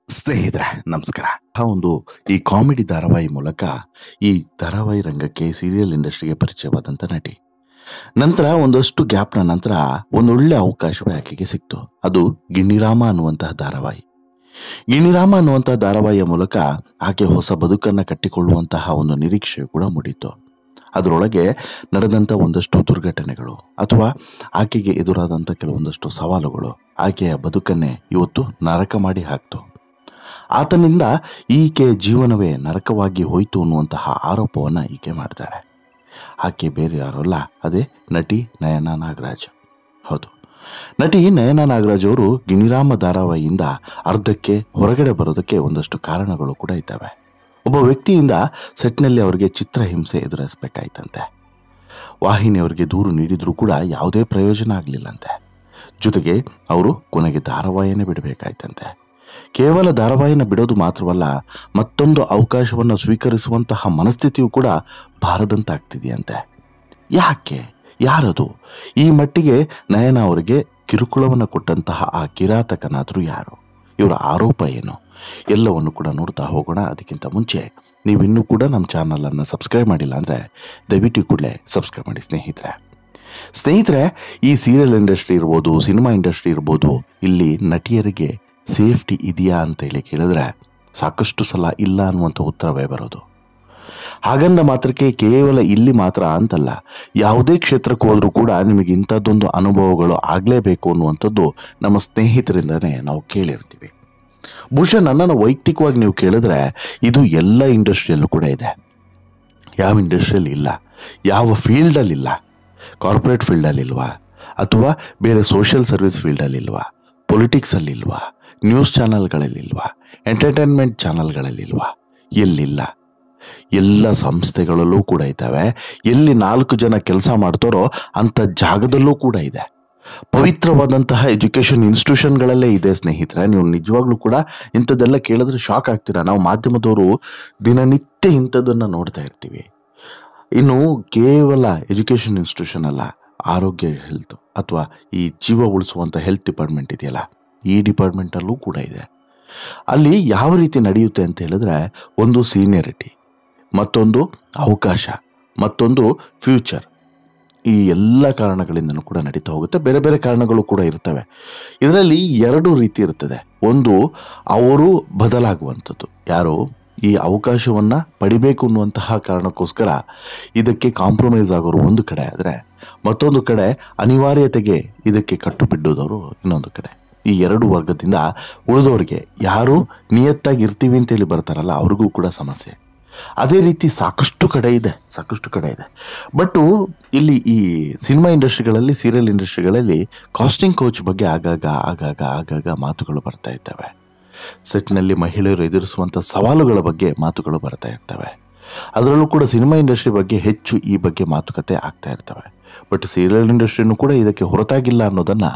ಸ್ನೇಹಿತರೆ ನಮಸ್ಕಾರ. ಒಂದು ಈ ಕಾಮಿಡಿ ಧಾರಾವಾಹಿ ಮೂಲಕ ಈ ಧಾರಾವಾಹಿ ರಂಗಕ್ಕೆ ಸೀರಿಯಲ್ ಇಂಡಸ್ಟ್ರಿಗೆ ಪರಿಚಯವಾದಂಥ ನಟಿ. ನಂತರ ಒಂದಷ್ಟು ಗ್ಯಾಪ್ನ ನಂತರ ಒಂದೊಳ್ಳೆ ಅವಕಾಶವೇ ಆಕೆಗೆ ಸಿಕ್ತು. ಅದು ಗಿಣ್ಣಿರಾಮ ಅನ್ನುವಂತಹ ಧಾರಾವಾಹಿ. ಗಿಣ್ಣಿರಾಮ ಅನ್ನುವಂತಹ ಧಾರಾವಾಹಿಯ ಮೂಲಕ ಆಕೆ ಹೊಸ ಬದುಕನ್ನು ಕಟ್ಟಿಕೊಳ್ಳುವಂತಹ ಒಂದು ನಿರೀಕ್ಷೆ ಕೂಡ ಮೂಡಿತು. ಅದರೊಳಗೆ ನಡೆದಂಥ ಒಂದಷ್ಟು ದುರ್ಘಟನೆಗಳು ಅಥವಾ ಆಕೆಗೆ ಎದುರಾದಂಥ ಕೆಲವೊಂದಷ್ಟು ಸವಾಲುಗಳು ಆಕೆಯ ಬದುಕನ್ನೇ ಇವತ್ತು ನರಕ ಮಾಡಿ ಹಾಕ್ತು. ಆತನಿಂದ ಈಕೆ ಜೀವನವೇ ನರಕವಾಗಿ ಹೋಯಿತು ಅನ್ನುವಂತಹ ಆರೋಪವನ್ನು ಈಕೆ ಮಾಡ್ತಾಳೆ. ಆಕೆ ಬೇರೆ ಯಾರಲ್ಲ, ಅದೇ ನಟಿ ನಯನಾ ನಾಗರಾಜ್. ಹೌದು, ನಟಿ ನಯನಾ ನಾಗರಾಜ್ ಅವರು ಗಿಣಿರಾಮ ಧಾರಾವಾಹಿಯಿಂದ ಅರ್ಧಕ್ಕೆ ಹೊರಗಡೆ ಬರೋದಕ್ಕೆ ಒಂದಷ್ಟು ಕಾರಣಗಳು ಕೂಡ ಇದ್ದಾವೆ. ಒಬ್ಬ ವ್ಯಕ್ತಿಯಿಂದ ಸೆಟ್ನಲ್ಲಿ ಅವರಿಗೆ ಚಿತ್ರಹಿಂಸೆ ಎದುರಿಸಬೇಕಾಯ್ತಂತೆ. ವಾಹಿನಿಯವರಿಗೆ ದೂರು ನೀಡಿದ್ರೂ ಕೂಡ ಯಾವುದೇ ಪ್ರಯೋಜನ ಆಗಲಿಲ್ಲಂತೆ. ಜೊತೆಗೆ ಅವರು ಕೊನೆಗೆ ಧಾರಾವಾಹಿನೇ ಬಿಡಬೇಕಾಯ್ತಂತೆ. ಕೇವಲ ಧಾರಾವಾಹಿನ ಬಿಡೋದು ಮಾತ್ರವಲ್ಲ, ಮತ್ತೊಂದು ಅವಕಾಶವನ್ನು ಸ್ವೀಕರಿಸುವಂತಹ ಮನಸ್ಥಿತಿಯು ಕೂಡ ಬಾರದಂತಾಗ್ತಿದೆಯಂತೆ. ಯಾಕೆ? ಯಾರದು? ಈ ಮಟ್ಟಿಗೆ ನಯನ ಅವರಿಗೆ ಕಿರುಕುಳವನ್ನು ಕೊಟ್ಟಂತಹ ಆ ಕಿರಾತಕನಾದರೂ ಯಾರು? ಇವರ ಆರೋಪ ಏನು? ಎಲ್ಲವನ್ನು ಕೂಡ ನೋಡ್ತಾ ಹೋಗೋಣ. ಅದಕ್ಕಿಂತ ಮುಂಚೆ ನೀವಿನ್ನೂ ಕೂಡ ನಮ್ಮ ಚಾನಲನ್ನು ಸಬ್ಸ್ಕ್ರೈಬ್ ಮಾಡಿಲ್ಲ ಅಂದರೆ ದಯವಿಟ್ಟು ಕೂಡಲೇ ಸಬ್ಸ್ಕ್ರೈಬ್ ಮಾಡಿ ಸ್ನೇಹಿತರೆ. ಈ ಸೀರಿಯಲ್ ಇಂಡಸ್ಟ್ರಿ ಇರ್ಬೋದು, ಸಿನಿಮಾ ಇಂಡಸ್ಟ್ರಿ ಇರ್ಬೋದು, ಇಲ್ಲಿ ನಟಿಯರಿಗೆ ಸೇಫ್ಟಿ ಇದೆಯಾ ಅಂತೇಳಿ ಕೇಳಿದ್ರೆ ಸಾಕಷ್ಟು ಸಲ ಇಲ್ಲ ಅನ್ನುವಂಥ ಉತ್ತರವೇ ಬರೋದು. ಹಾಗಂದ ಮಾತ್ರಕ್ಕೆ ಕೇವಲ ಇಲ್ಲಿ ಮಾತ್ರ ಅಂತಲ್ಲ, ಯಾವುದೇ ಕ್ಷೇತ್ರಕ್ಕೆ ಹೋದರೂ ಕೂಡ ನಿಮಗೆ ಇಂಥದ್ದೊಂದು ಅನುಭವಗಳು ಆಗಲೇಬೇಕು ಅನ್ನುವಂಥದ್ದು ನಮ್ಮ ಸ್ನೇಹಿತರಿಂದನೇ ನಾವು ಕೇಳಿರ್ತೀವಿ. ಬಹುಶಃ ನನ್ನನ್ನು ವೈಯಕ್ತಿಕವಾಗಿ ನೀವು ಕೇಳಿದ್ರೆ ಇದು ಎಲ್ಲ ಇಂಡಸ್ಟ್ರಿಯಲ್ಲೂ ಕೂಡ ಇದೆ. ಯಾವ ಇಂಡಸ್ಟ್ರಿಯಲ್ಲಿ ಇಲ್ಲ? ಯಾವ ಫೀಲ್ಡಲ್ಲಿಲ್ಲ? ಕಾರ್ಪೊರೇಟ್ ಫೀಲ್ಡಲ್ಲಿಲ್ವಾ? ಅಥವಾ ಬೇರೆ ಸೋಷಿಯಲ್ ಸರ್ವಿಸ್ ಫೀಲ್ಡಲ್ಲಿಲ್ವಾ? ಪೊಲಿಟಿಕ್ಸಲ್ಲಿಲ್ವಾ? ನ್ಯೂಸ್ ಚಾನಲ್ಗಳಲ್ಲಿಲ್ವಾ? ಎಂಟರ್ಟೈನ್ಮೆಂಟ್ ಚಾನಲ್ಗಳಲ್ಲಿಲ್ವಾ? ಎಲ್ಲಿಲ್ಲ? ಎಲ್ಲ ಸಂಸ್ಥೆಗಳಲ್ಲೂ ಕೂಡ ಇದ್ದಾವೆ. ಎಲ್ಲಿ 4 ಜನ ಕೆಲಸ ಮಾಡ್ತಾರೋ ಅಂಥ ಜಾಗದಲ್ಲೂ ಕೂಡ ಇದೆ. ಪವಿತ್ರವಾದಂತಹ ಎಜುಕೇಷನ್ ಇನ್ಸ್ಟಿಟ್ಯೂಷನ್ಗಳಲ್ಲೇ ಇದೆ ಸ್ನೇಹಿತರೆ. ನೀವು ನಿಜವಾಗ್ಲೂ ಕೂಡ ಇಂಥದ್ದೆಲ್ಲ ಕೇಳಿದ್ರೆ ಶಾಕ್ ಆಗ್ತೀರಾ. ನಾವು ಮಾಧ್ಯಮದವರು ದಿನನಿತ್ಯ ಇಂಥದ್ದನ್ನು ನೋಡ್ತಾ ಇರ್ತೀವಿ. ಇನ್ನು ಕೇವಲ ಎಜುಕೇಷನ್ ಇನ್ಸ್ಟಿಟ್ಯೂಷನ್ ಅಲ್ಲ, ಆರೋಗ್ಯ ಹೆಲ್ತ್ ಅಥವಾ ಈ ಜೀವ ಉಳಿಸುವಂಥ ಹೆಲ್ತ್ ಡಿಪಾರ್ಟ್ಮೆಂಟ್ ಇದೆಯಲ್ಲ, ಈ ಡಿಪಾರ್ಟ್ಮೆಂಟಲ್ಲೂ ಕೂಡ ಇದೆ. ಅಲ್ಲಿ ಯಾವ ರೀತಿ ನಡೆಯುತ್ತೆ ಅಂತ ಹೇಳಿದ್ರೆ, ಒಂದು ಸೀನಿಯರಿಟಿ, ಮತ್ತೊಂದು ಅವಕಾಶ, ಮತ್ತೊಂದು ಫ್ಯೂಚರ್. ಈ ಎಲ್ಲ ಕಾರಣಗಳಿಂದನೂ ಕೂಡ ನಡೀತಾ ಹೋಗುತ್ತೆ. ಬೇರೆ ಬೇರೆ ಕಾರಣಗಳು ಕೂಡ ಇರ್ತವೆ. ಇದರಲ್ಲಿ 2 ರೀತಿ ಇರ್ತದೆ. ಒಂದು, ಅವರು ಬದಲಾಗುವಂಥದ್ದು. ಯಾರು ಈ ಅವಕಾಶವನ್ನು ಪಡಿಬೇಕು ಅನ್ನುವಂತಹ ಕಾರಣಕ್ಕೋಸ್ಕರ ಇದಕ್ಕೆ ಕಾಂಪ್ರಮೈಸ್ ಆಗೋರು ಒಂದು ಕಡೆ ಆದರೆ, ಮತ್ತೊಂದು ಕಡೆ ಅನಿವಾರ್ಯತೆಗೆ ಇದಕ್ಕೆ ಕಟ್ಟು ಬಿಡೋದವರು ಇನ್ನೊಂದು ಕಡೆ. ಈ 2 ವರ್ಗದಿಂದ ಉಳಿದವ್ರಿಗೆ, ಯಾರು ನಿಯತ್ತಾಗಿ ಇರ್ತೀವಿ ಅಂತೇಳಿ ಬರ್ತಾರಲ್ಲ, ಅವ್ರಿಗೂ ಕೂಡ ಸಮಸ್ಯೆ. ಅದೇ ರೀತಿ ಸಾಕಷ್ಟು ಕಡೆ ಇದೆ. ಬಟ್ಟು ಇಲ್ಲಿ ಈ ಸಿನಿಮಾ ಇಂಡಸ್ಟ್ರಿಗಳಲ್ಲಿ, ಸೀರಿಯಲ್ ಇಂಡಸ್ಟ್ರಿಗಳಲ್ಲಿ ಕಾಸ್ಟಿಂಗ್ ಕೋಚ್ ಬಗ್ಗೆ ಆಗಾಗ ಮಾತುಗಳು ಬರ್ತಾ ಇರ್ತವೆ. ಸೆಟ್ನಲ್ಲಿ ಮಹಿಳೆಯರು ಎದುರಿಸುವಂಥ ಸವಾಲುಗಳ ಬಗ್ಗೆ ಮಾತುಗಳು ಬರ್ತಾ ಇರ್ತವೆ. ಅದರಲ್ಲೂ ಕೂಡ ಸಿನಿಮಾ ಇಂಡಸ್ಟ್ರಿ ಬಗ್ಗೆ ಹೆಚ್ಚು ಈ ಬಗ್ಗೆ ಮಾತುಕತೆ ಆಗ್ತಾ ಇರ್ತವೆ. ಬಟ್ ಸೀರಿಯಲ್ ಇಂಡಸ್ಟ್ರಿನೂ ಕೂಡ ಇದಕ್ಕೆ ಹೊರತಾಗಿಲ್ಲ ಅನ್ನೋದನ್ನು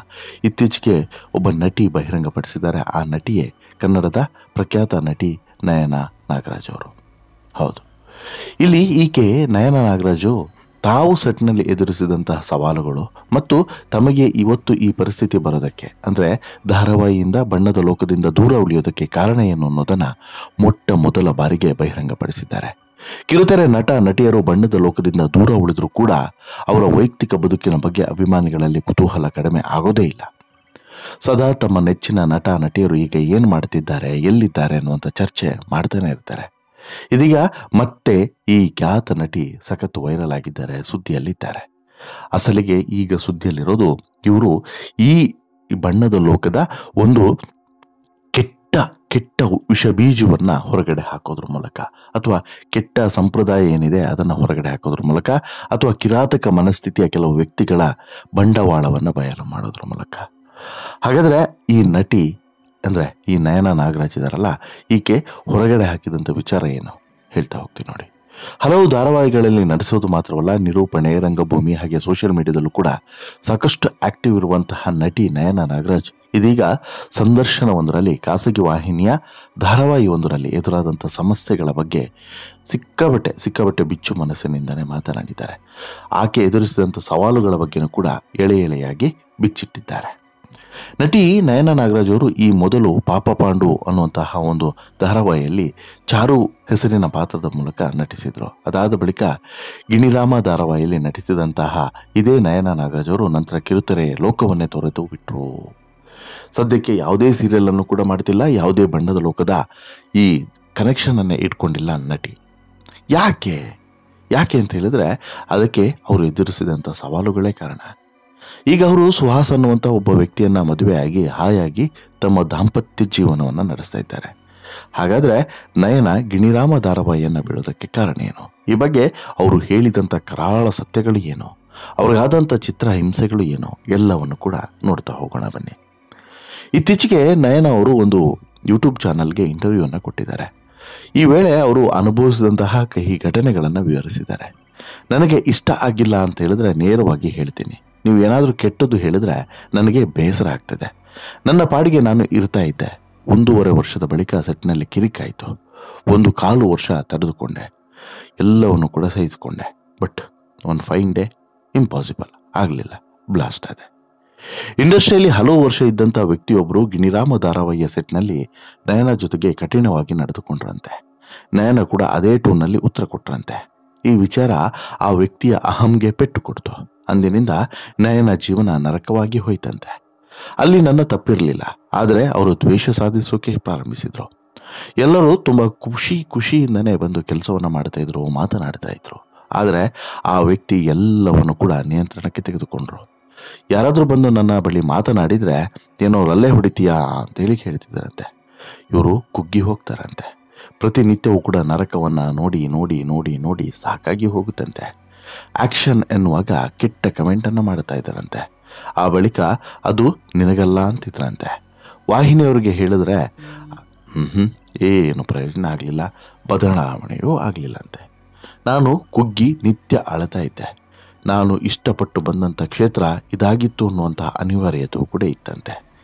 ಇತ್ತೀಚೆಗೆ ಒಬ್ಬ ನಟಿ ಬಹಿರಂಗಪಡಿಸಿದ್ದಾರೆ. ಆ ನಟಿಯೇ ಕನ್ನಡದ ಪ್ರಖ್ಯಾತ ನಟಿ ನಯನಾ ನಾಗರಾಜ್ ಅವರು. ಹೌದು, ಇಲ್ಲಿ ಈಕೆ ನಯನಾ ನಾಗರಾಜು ತಾವು ಸೆಟ್ನಲ್ಲಿ ಎದುರಿಸಿದಂತಹ ಸವಾಲುಗಳು ಮತ್ತು ತಮಗೆ ಇವತ್ತು ಈ ಪರಿಸ್ಥಿತಿ ಬರೋದಕ್ಕೆ, ಅಂದರೆ ಧಾರಾವಾಹಿಯಿಂದ, ಬಣ್ಣದ ಲೋಕದಿಂದ ದೂರ ಉಳಿಯೋದಕ್ಕೆ ಕಾರಣ ಏನು ಅನ್ನೋದನ್ನು ಮೊಟ್ಟ ಮೊದಲ ಬಾರಿಗೆ ಬಹಿರಂಗಪಡಿಸಿದ್ದಾರೆ. ಕಿರುತೆರೆ ನಟ ನಟಿಯರು ಬಣ್ಣದ ಲೋಕದಿಂದ ದೂರ ಉಳಿದ್ರೂ ಕೂಡ ಅವರ ವೈಯಕ್ತಿಕ ಬದುಕಿನ ಬಗ್ಗೆ ಅಭಿಮಾನಿಗಳಲ್ಲಿ ಕುತೂಹಲ ಕಡಿಮೆ ಆಗೋದೇ ಇಲ್ಲ. ಸದಾ ತಮ್ಮ ನೆಚ್ಚಿನ ನಟ ನಟಿಯರು ಈಗ ಏನು ಮಾಡ್ತಿದ್ದಾರೆ, ಎಲ್ಲಿದ್ದಾರೆ ಅನ್ನುವಂಥ ಚರ್ಚೆ ಮಾಡ್ತಾನೆ ಇರ್ತಾರೆ. ಇದೀಗ ಮತ್ತೆ ಈ ಖ್ಯಾತ ನಟಿ ಸಖತ್ ವೈರಲ್ ಆಗಿದ್ದಾರೆ, ಸುದ್ದಿಯಲ್ಲಿದ್ದಾರೆ. ಅಸಲಿಗೆ ಈಗ ಸುದ್ದಿಯಲ್ಲಿರೋದು ಇವರು ಈ ಬಣ್ಣದ ಲೋಕದ ಒಂದು ಕೆಟ್ಟ ವಿಷ ಬೀಜವನ್ನು ಹೊರಗಡೆ ಹಾಕೋದ್ರ ಮೂಲಕ, ಅಥವಾ ಕೆಟ್ಟ ಸಂಪ್ರದಾಯ ಏನಿದೆ ಅದನ್ನು ಹೊರಗಡೆ ಹಾಕೋದ್ರ ಮೂಲಕ, ಅಥವಾ ಕಿರಾತಕ ಮನಸ್ಥಿತಿಯ ಕೆಲವು ವ್ಯಕ್ತಿಗಳ ಬಂಡವಾಳವನ್ನು ಬಯಲು ಮಾಡೋದ್ರ ಮೂಲಕ. ಹಾಗಾದರೆ ಈ ನಟಿ ಅಂದರೆ ಈ ನಯನಾ ನಾಗರಾಜ್ ಇದಾರಲ್ಲ, ಈಕೆ ಹೊರಗಡೆ ಹಾಕಿದಂಥ ವಿಚಾರ ಏನು ಹೇಳ್ತಾ ಹೋಗ್ತೀನಿ ನೋಡಿ. ಹಲವು ಧಾರಾವಾಹಿಗಳಲ್ಲಿ ನಡೆಸೋದು ಮಾತ್ರವಲ್ಲ, ನಿರೂಪಣೆ, ರಂಗಭೂಮಿ ಹಾಗೆ ಸೋಷಿಯಲ್ ಮೀಡಿಯಾದಲ್ಲೂ ಕೂಡ ಸಾಕಷ್ಟು ಆಕ್ಟಿವ್ ಇರುವಂತಹ ನಟಿ ನಯನಾ ನಾಗರಾಜ್ ಇದೀಗ ಸಂದರ್ಶನವೊಂದರಲ್ಲಿ, ಖಾಸಗಿ ವಾಹಿನಿಯ ಧಾರಾವಾಹಿ ಒಂದರಲ್ಲಿ ಎದುರಾದಂಥ ಸಮಸ್ಯೆಗಳ ಬಗ್ಗೆ ಸಿಕ್ಕಾಬಟ್ಟೆ ಬಿಚ್ಚು ಮನಸ್ಸಿನಿಂದನೇ ಮಾತನಾಡಿದ್ದಾರೆ. ಆಕೆ ಎದುರಿಸಿದಂಥ ಸವಾಲುಗಳ ಬಗ್ಗೆನೂ ಕೂಡ ಎಳೆಯಾಗಿ ಬಿಚ್ಚಿಟ್ಟಿದ್ದಾರೆ. ನಟಿ ನಯನ ನಾಗರಾಜ್ ಅವರು ಈ ಮೊದಲು ಪಾಪ ಪಾಂಡು ಅನ್ನುವಂತಹ ಒಂದು ಧಾರಾವಾಹಿಯಲ್ಲಿ ಚಾರು ಹೆಸರಿನ ಪಾತ್ರದ ಮೂಲಕ ನಟಿಸಿದರು. ಅದಾದ ಬಳಿಕ ಗಿಣಿರಾಮ ಧಾರಾವಾಹಿಯಲ್ಲಿ ನಟಿಸಿದಂತಹ ಇದೇ ನಯನ ನಾಗರಾಜ್ ಅವರು ನಂತರ ಕಿರುತೆರೆ ಲೋಕವನ್ನೇ ತೊರೆದು ಬಿಟ್ಟರು. ಸದ್ಯಕ್ಕೆ ಯಾವುದೇ ಸೀರಿಯಲ್ ಅನ್ನು ಕೂಡ ಮಾಡ್ತಿಲ್ಲ, ಯಾವುದೇ ಬಣ್ಣದ ಲೋಕದ ಈ ಕನೆಕ್ಷನ್ ಅನ್ನೇ ಇಟ್ಕೊಂಡಿಲ್ಲ ನಟಿ. ಯಾಕೆ ಅಂತ ಹೇಳಿದ್ರೆ ಅದಕ್ಕೆ ಅವರು ಎದುರಿಸಿದಂಥ ಸವಾಲುಗಳೇ ಕಾರಣ. ಈಗ ಅವರು ಸುಹಾಸ್ ಅನ್ನುವಂಥ ಒಬ್ಬ ವ್ಯಕ್ತಿಯನ್ನ ಮದುವೆಯಾಗಿ ಹಾಯಾಗಿ ತಮ್ಮ ದಾಂಪತ್ಯ ಜೀವನವನ್ನು ನಡೆಸ್ತಾ ಇದ್ದಾರೆ. ಹಾಗಾದ್ರೆ ನಯನ ಗಿಣಿರಾಮ ಧಾರಾವಾಹಿಯನ್ನು ಬಿಡೋದಕ್ಕೆ ಕಾರಣ ಏನು? ಈ ಬಗ್ಗೆ ಅವರು ಹೇಳಿದಂಥ ಕರಾಳ ಸತ್ಯಗಳು ಏನು, ಅವ್ರಿಗಾದಂಥ ಚಿತ್ರ ಹಿಂಸೆಗಳು ಏನು, ಎಲ್ಲವನ್ನು ಕೂಡ ನೋಡ್ತಾ ಹೋಗೋಣ ಬನ್ನಿ. ಇತ್ತೀಚೆಗೆ ನಯನ ಅವರು ಒಂದು ಯೂಟ್ಯೂಬ್ ಚಾನಲ್ಗೆ ಇಂಟರ್ವ್ಯೂವನ್ನು ಕೊಟ್ಟಿದ್ದಾರೆ. ಈ ವೇಳೆ ಅವರು ಅನುಭವಿಸಿದಂತಹ ಕಹಿ ಘಟನೆಗಳನ್ನು ವಿವರಿಸಿದ್ದಾರೆ. ನನಗೆ ಇಷ್ಟ ಆಗಿಲ್ಲ ಅಂತ ಹೇಳಿದ್ರೆ ನೇರವಾಗಿ ಹೇಳ್ತೀನಿ, ನೀವು ಏನಾದರೂ ಕೆಟ್ಟದ್ದು ಹೇಳಿದ್ರೆ ನನಗೆ ಬೇಸರ ಆಗ್ತದೆ. ನನ್ನ ಪಾಡಿಗೆ ನಾನು ಇರ್ತಾ ಇದ್ದೆ. 1.5 ವರ್ಷದ ಬಳಿಕ ಸೆಟ್ನಲ್ಲಿ ಕಿರಿಕಾಯಿತು. 1.25 ವರ್ಷ ತಡೆದುಕೊಂಡೆ, ಎಲ್ಲವನ್ನು ಕೂಡ ಸಹಿಸಿಕೊಂಡೆ. ಬಟ್ ಒಂದು ಫೈನ್ ಡೇ ಇಂಪಾಸಿಬಲ್ ಆಗಲಿಲ್ಲ, ಬ್ಲಾಸ್ಟ್ ಆದೆ. ಇಂಡಸ್ಟ್ರಿಯಲ್ಲಿ ಹಲವು ವರ್ಷ ಇದ್ದಂಥ ವ್ಯಕ್ತಿಯೊಬ್ಬರು ಗಿಣಿರಾಮ ಧಾರಾವಾಹಿಯ ಸೆಟ್ನಲ್ಲಿ ನಯನ ಜೊತೆಗೆ ಕಠಿಣವಾಗಿ ನಡೆದುಕೊಂಡ್ರಂತೆ. ನಯನ ಕೂಡ ಅದೇ ಟೋನ್ನಲ್ಲಿ ಉತ್ತರ ಕೊಟ್ರಂತೆ. ಈ ವಿಚಾರ ಆ ವ್ಯಕ್ತಿಯ ಅಹಂಗೆ ಪೆಟ್ಟು ಕೊಡ್ತು. ಅಂದಿನಿಂದ ನಯನ ಜೀವನ ನರಕವಾಗಿ ಹೋಯ್ತಂತೆ. ಅಲ್ಲಿ ನನ್ನ ತಪ್ಪಿರಲಿಲ್ಲ, ಆದರೆ ಅವರು ದ್ವೇಷ ಸಾಧಿಸೋಕೆ ಪ್ರಾರಂಭಿಸಿದ್ರು. ಎಲ್ಲರೂ ತುಂಬ ಖುಷಿಯಿಂದನೇ ಬಂದು ಕೆಲಸವನ್ನು ಮಾಡ್ತಾ ಇದ್ರು, ಮಾತನಾಡ್ತಾ ಇದ್ರು. ಆದರೆ ಆ ವ್ಯಕ್ತಿ ಎಲ್ಲವನ್ನು ಕೂಡ ನಿಯಂತ್ರಣಕ್ಕೆ ತೆಗೆದುಕೊಂಡ್ರು. ಯಾರಾದರೂ ಬಂದು ನನ್ನ ಬಳಿ ಮಾತನಾಡಿದರೆ ಏನೋ ರಲ್ಲೆ ಹೊಡಿತೀಯಾ ಅಂತೇಳಿ ಹೇಳ್ತಿದ್ದಾರಂತೆ. ಇವರು ಕುಗ್ಗಿ ಹೋಗ್ತಾರಂತೆ. ಪ್ರತಿನಿತ್ಯವೂ ಕೂಡ ನರಕವನ್ನು ನೋಡಿ ನೋಡಿ ನೋಡಿ ನೋಡಿ ಸಾಕಾಗಿ ಹೋಗುತ್ತಂತೆ. ಆಕ್ಷನ್ ಎನ್ನುವಾಗ ಕೆಟ್ಟ ಕಮೆಂಟನ್ನು ಮಾಡ್ತಾ ಇದ್ದಾರಂತೆ. ಆ ಬಳಿಕ ಅದು ನಿನಗಲ್ಲ ಅಂತಿದ್ರಂತೆ. ವಾಹಿನಿಯವರಿಗೆ ಹೇಳಿದ್ರೆ ಏನು ಪ್ರಯೋಜನ ಆಗಲಿಲ್ಲ, ಬದಲಾವಣೆಯೂ ಆಗಲಿಲ್ಲಂತೆ. ನಾನು ಕುಗ್ಗಿ ನಿತ್ಯ ಅಳತಾ ಇದ್ದೆ. ನಾನು ಇಷ್ಟಪಟ್ಟು ಬಂದಂಥ ಕ್ಷೇತ್ರ ಇದಾಗಿತ್ತು ಅನ್ನುವಂತಹ ಅನಿವಾರ್ಯತೆಯೂ ಕೂಡ ಇತ್ತಂತೆ.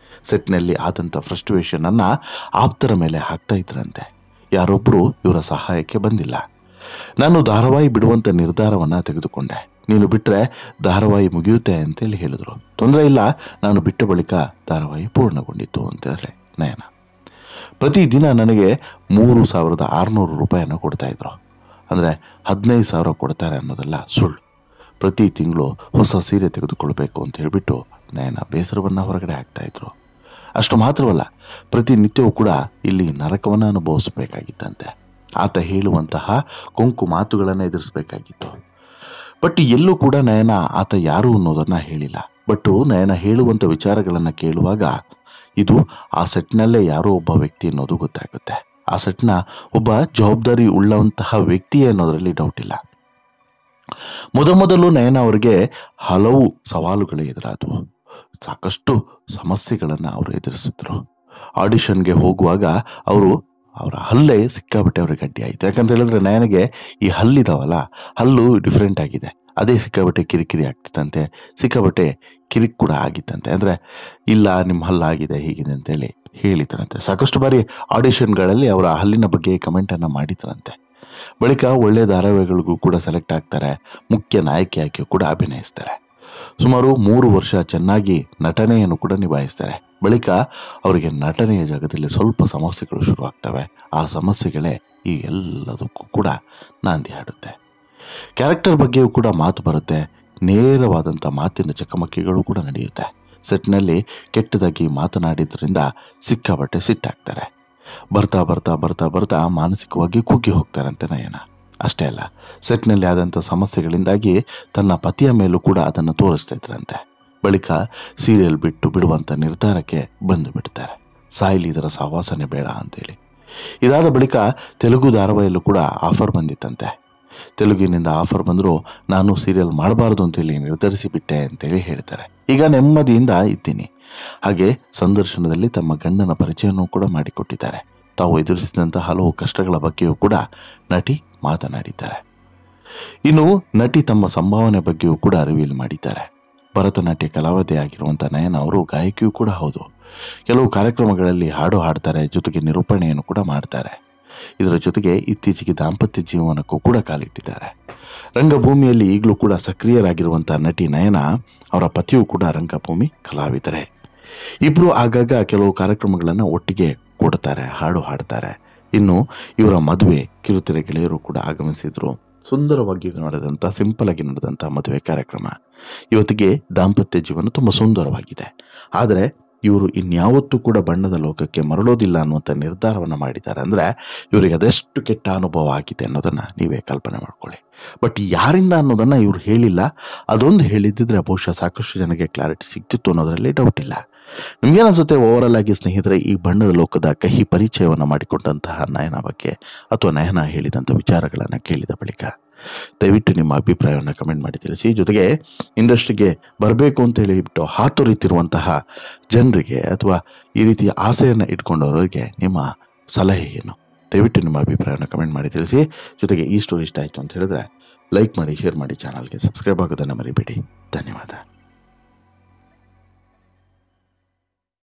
ಸೆಟ್ನಲ್ಲಿ ಆದಂಥ ಫ್ರಸ್ಟ್ರೇಷನನ್ನು ಆಪ್ತರ ಮೇಲೆ ಹಾಕ್ತಾ ಇದ್ರಂತೆ. ಯಾರೊಬ್ಬರು ಇವರ ಸಹಾಯಕ್ಕೆ ಬಂದಿಲ್ಲ. ನಾನು ಧಾರಾವಾಹಿ ಬಿಡುವಂಥ ನಿರ್ಧಾರವನ್ನು ತೆಗೆದುಕೊಂಡೆ. ನೀನು ಬಿಟ್ಟರೆ ಧಾರಾವಾಹಿ ಮುಗಿಯುತ್ತೆ ಅಂತೇಳಿ ಹೇಳಿದ್ರು. ತೊಂದರೆ ಇಲ್ಲ, ನಾನು ಬಿಟ್ಟ ಬಳಿಕ ಧಾರಾವಾಹಿ ಪೂರ್ಣಗೊಂಡಿತ್ತು ಅಂತೇಳಿ ನಯನ. ಪ್ರತಿದಿನ ನನಗೆ 3,600 ರೂಪಾಯಿಯನ್ನು ಕೊಡ್ತಾಯಿದ್ರು. ಅಂದರೆ 15,000 ಕೊಡ್ತಾರೆ ಅನ್ನೋದೆಲ್ಲ ಸುಳ್ಳು. ಪ್ರತಿ ತಿಂಗಳು ಹೊಸ ಸೀರೆ ತೆಗೆದುಕೊಳ್ಬೇಕು ಅಂತ ಹೇಳಿಬಿಟ್ಟು ನಯನ ಬೇಸರವನ್ನು ಹೊರಗಡೆ ಹಾಕ್ತಾಯಿದ್ರು. ಅಷ್ಟು ಮಾತ್ರವಲ್ಲ, ಪ್ರತಿನಿತ್ಯವೂ ಕೂಡ ಇಲ್ಲಿ ನರಕವನ್ನು ಅನುಭವಿಸಬೇಕಾಗಿತ್ತಂತೆ. ಆತ ಹೇಳುವಂತಹ ಕೊಂಕು ಮಾತುಗಳನ್ನು ಎದುರಿಸಬೇಕಾಗಿತ್ತು. ಬಟ್ ಎಲ್ಲೂ ಕೂಡ ನಯನ ಆತ ಯಾರು ಅನ್ನೋದನ್ನು ಹೇಳಿಲ್ಲ. ಬಟ್ ನಯನ ಹೇಳುವಂಥ ವಿಚಾರಗಳನ್ನು ಕೇಳುವಾಗ ಇದು ಆ ಸೆಟ್ನಲ್ಲೇ ಯಾರೋ ಒಬ್ಬ ವ್ಯಕ್ತಿ ಅನ್ನೋದು ಗೊತ್ತಾಗುತ್ತೆ. ಆ ಸೆಟ್ನ ಒಬ್ಬ ಜವಾಬ್ದಾರಿ ಉಳ್ಳಂತಹ ವ್ಯಕ್ತಿ ಅನ್ನೋದರಲ್ಲಿ ಡೌಟ್ ಇಲ್ಲ. ಮೊದಲು ನಯನ ಅವರಿಗೆ ಹಲವು ಸವಾಲುಗಳು ಎದುರಾದವು. ಸಾಕಷ್ಟು ಸಮಸ್ಯೆಗಳನ್ನು ಅವರು ಎದುರಿಸಿದ್ರು. ಆಡಿಷನ್ಗೆ ಹೋಗುವಾಗ ಅವರ ಹಲ್ಲೇ ಸಿಕ್ಕಾಬಟ್ಟೆ ಅವ್ರಿಗೆ ಗಟ್ಟಿ ಆಯಿತು. ಯಾಕಂತ ಹೇಳಿದ್ರೆ ನಯನಿಗೆ ಈ ಹಲ್ಲಿದಾವಲ್ಲ, ಹಲ್ಲು ಡಿಫ್ರೆಂಟ್ ಆಗಿದೆ. ಅದೇ ಸಿಕ್ಕಾಬಟ್ಟೆ ಕಿರಿಕಿರಿ ಆಗ್ತಿತ್ತಂತೆ. ಸಿಕ್ಕಾಬಟ್ಟೆ ಕಿರಿಕ್ ಕೂಡ ಆಗಿತ್ತಂತೆ. ಅಂದರೆ ಇಲ್ಲ, ನಿಮ್ಮ ಹಲ್ಲಾಗಿದೆ ಹೀಗಿದೆ ಅಂತೇಳಿ ಹೇಳಿದ್ರಂತೆ. ಸಾಕಷ್ಟು ಬಾರಿ ಆಡಿಷನ್ಗಳಲ್ಲಿ ಅವರ ಹಲ್ಲಿನ ಬಗ್ಗೆ ಕಮೆಂಟನ್ನು ಮಾಡಿದ್ರಂತೆ. ಬಳಿಕ ಒಳ್ಳೆಯ ಧಾರಾವಾಹಿಗಳಿಗೂ ಕೂಡ ಸೆಲೆಕ್ಟ್ ಆಗ್ತಾರೆ. ಮುಖ್ಯ ನಾಯಕಿಯಾಗಿಯೂ ಕೂಡ ಅಭಿನಯಿಸ್ತಾರೆ. ಸುಮಾರು 3 ವರ್ಷ ಚೆನ್ನಾಗಿ ನಟನೆಯನ್ನು ಕೂಡ ನಿಭಾಯಿಸ್ತಾರೆ. ಬಳಿಕ ಅವರಿಗೆ ನಟನೆಯ ಜಾಗದಲ್ಲಿ ಸ್ವಲ್ಪ ಸಮಸ್ಯೆಗಳು ಶುರುವಾಗ್ತವೆ. ಆ ಸಮಸ್ಯೆಗಳೇ ಈ ಎಲ್ಲದಕ್ಕೂ ಕೂಡ ನಾಂದಿ ಹಾಡುತ್ತೆ. ಕ್ಯಾರೆಕ್ಟರ್ ಬಗ್ಗೆಯೂ ಕೂಡ ಮಾತು ಬರುತ್ತೆ. ನೇರವಾದಂಥ ಮಾತಿನ ಚಕಮಕಿಗಳು ಕೂಡ ನಡೆಯುತ್ತೆ. ಸೆಟ್ನಲ್ಲಿ ಕೆಟ್ಟದಾಗಿ ಮಾತನಾಡಿದ್ರಿಂದ ಸಿಕ್ಕಾಬಟ್ಟೆ ಸಿಟ್ಟಾಗ್ತಾರೆ. ಬರ್ತಾ ಬರ್ತಾ ಬರ್ತಾ ಬರ್ತಾ ಮಾನಸಿಕವಾಗಿ ಕುಗ್ಗಿ ಹೋಗ್ತಾರಂತೆ ನಯನ. ಅಷ್ಟೇ ಅಲ್ಲ, ಸೆಟ್ನಲ್ಲಿ ಆದಂಥ ಸಮಸ್ಯೆಗಳಿಂದಾಗಿ ತನ್ನ ಪತಿಯ ಮೇಲೂ ಕೂಡ ಅದನ್ನು ತೋರಿಸ್ತಾ ಇದ್ರಂತೆ. ಬಳಿಕ ಸೀರಿಯಲ್ ಬಿಡುವಂಥ ನಿರ್ಧಾರಕ್ಕೆ ಬಂದು ಬಿಡ್ತಾರೆ. ಸಾಯಿಲಿ, ಇದರ ಸಹವಾಸನೆ ಬೇಡ ಅಂತೇಳಿ. ಇದಾದ ಬಳಿಕ ತೆಲುಗು ಧಾರಾವಾಹಿಯಲ್ಲೂ ಕೂಡ ಆಫರ್ ಬಂದಿತ್ತಂತೆ. ತೆಲುಗಿನಿಂದ ಆಫರ್ ಬಂದರೂ ನಾನು ಸೀರಿಯಲ್ ಮಾಡಬಾರ್ದು ಅಂತೇಳಿ ನಿರ್ಧರಿಸಿ ಬಿಟ್ಟೆ ಅಂತೇಳಿ ಹೇಳ್ತಾರೆ. ಈಗ ನೆಮ್ಮದಿಯಿಂದ ಇದ್ದೀನಿ. ಹಾಗೆ ಸಂದರ್ಶನದಲ್ಲಿ ತಮ್ಮ ಗಂಡನ ಪರಿಚಯನೂ ಕೂಡ ಮಾಡಿಕೊಟ್ಟಿದ್ದಾರೆ. ತಾವು ಎದುರಿಸಿದಂಥ ಹಲವು ಕಷ್ಟಗಳ ಬಗ್ಗೆಯೂ ಕೂಡ ನಟಿ ಮಾತನಾಡಿದ್ದಾರೆ. ಇನ್ನು ನಟಿ ತಮ್ಮ ಸಂಭಾವನೆ ಬಗ್ಗೆಯೂ ಕೂಡ ರಿವೀಲ್ ಮಾಡಿದ್ದಾರೆ. ಭರತನಾಟ್ಯ ಕಲಾವಿದೆ ಆಗಿರುವಂಥ ನಯನ ಅವರು ಗಾಯಕಿಯೂ ಕೂಡ ಹೌದು. ಕೆಲವು ಕಾರ್ಯಕ್ರಮಗಳಲ್ಲಿ ಹಾಡು ಹಾಡ್ತಾರೆ, ಜೊತೆಗೆ ನಿರೂಪಣೆಯನ್ನು ಕೂಡ ಮಾಡ್ತಾರೆ. ಇದರ ಜೊತೆಗೆ ಇತ್ತೀಚೆಗೆ ದಾಂಪತ್ಯ ಜೀವನಕ್ಕೂ ಕೂಡ ಕಾಲಿಟ್ಟಿದ್ದಾರೆ. ರಂಗಭೂಮಿಯಲ್ಲಿ ಈಗಲೂ ಕೂಡ ಸಕ್ರಿಯರಾಗಿರುವಂಥ ನಟಿ ನಯನ ಅವರ ಪತಿಯೂ ಕೂಡ ರಂಗಭೂಮಿ ಕಲಾವಿದರೆ. ಇಬ್ರು ಆಗಾಗ ಕೆಲವು ಕಾರ್ಯಕ್ರಮಗಳನ್ನು ಒಟ್ಟಿಗೆ ಕೊಡ್ತಾರೆ, ಹಾಡು ಹಾಡ್ತಾರೆ. ಇನ್ನು ಇವರ ಮದುವೆ ಕಿರುತೆರೆ ಗೆಳೆಯರು ಕೂಡ ಆಗಮಿಸಿದ್ರು. ಸುಂದರವಾಗಿ ನಡೆದಂಥ, ಸಿಂಪಲ್ ಆಗಿ ನಡೆದಂಥ ಮದುವೆ ಕಾರ್ಯಕ್ರಮ. ಇವತ್ತಿಗೆ ದಾಂಪತ್ಯ ಜೀವನ ತುಂಬ ಸುಂದರವಾಗಿದೆ. ಆದರೆ ಇವರು ಇನ್ಯಾವತ್ತೂ ಕೂಡ ಬಣ್ಣದ ಲೋಕಕ್ಕೆ ಮರಳೋದಿಲ್ಲ ಅನ್ನುವಂಥ ನಿರ್ಧಾರವನ್ನು ಮಾಡಿದ್ದಾರೆ. ಅಂದರೆ ಇವರಿಗೆ ಅದೆಷ್ಟು ಕೆಟ್ಟ ಅನುಭವ ಆಗಿದೆ ಅನ್ನೋದನ್ನು ನೀವೇ ಕಲ್ಪನೆ ಮಾಡ್ಕೊಳ್ಳಿ. ಬಟ್ ಯಾರಿಂದ ಅನ್ನೋದನ್ನು ಇವರು ಹೇಳಿಲ್ಲ. ಅದೊಂದು ಹೇಳಿದ್ದಿದ್ರೆ ಬಹುಶಃ ಸಾಕಷ್ಟು ಜನಕ್ಕೆ ಕ್ಲಾರಿಟಿ ಸಿಗ್ತಿತ್ತು ಅನ್ನೋದರಲ್ಲಿ ಡೌಟ್ ಇಲ್ಲ. ನಿಮ್ಗೇನಿಸುತ್ತೆ ಓವರಾಲ್ ಆಗಿ ಸ್ನೇಹಿತರೆ, ಈ ಬಣ್ಣದ ಲೋಕದ ಕಹಿ ಪರಿಚಯವನ್ನು ಮಾಡಿಕೊಂಡಂತಹ ನಯನ ಬಗ್ಗೆ ಅಥವಾ ನಯನ ಹೇಳಿದಂಥ ವಿಚಾರಗಳನ್ನು ಕೇಳಿದ ಬಳಿಕ ದಯವಿಟ್ಟು ನಿಮ್ಮ ಅಭಿಪ್ರಾಯವನ್ನು ಕಮೆಂಟ್ ಮಾಡಿ ತಿಳಿಸಿ. ಜೊತೆಗೆ ಇಂಡಸ್ಟ್ರಿಗೆ ಬರಬೇಕು ಅಂತ ಹೇಳಿಬಿಟ್ಟು ಹಾತೊರಿತಿರುವಂತಹ ಜನರಿಗೆ ಅಥವಾ ಈ ರೀತಿಯ ಆಸೆಯನ್ನು ಇಟ್ಕೊಂಡವರಿಗೆ ನಿಮ್ಮ ಸಲಹೆ ಏನು? ದಯವಿಟ್ಟು ನಿಮ್ಮ ಅಭಿಪ್ರಾಯವನ್ನು ಕಮೆಂಟ್ ಮಾಡಿ ತಿಳಿಸಿ. ಜೊತೆಗೆ ಈ ಸ್ಟೋರಿ ಇಷ್ಟ ಆಯಿತು ಅಂತ ಹೇಳಿದ್ರೆ ಲೈಕ್ ಮಾಡಿ, ಶೇರ್ ಮಾಡಿ, ಚಾನಲ್ಗೆ ಸಬ್ಸ್ಕ್ರೈಬ್ ಆಗೋದನ್ನು ಮರಿಬೇಡಿ. ಧನ್ಯವಾದ.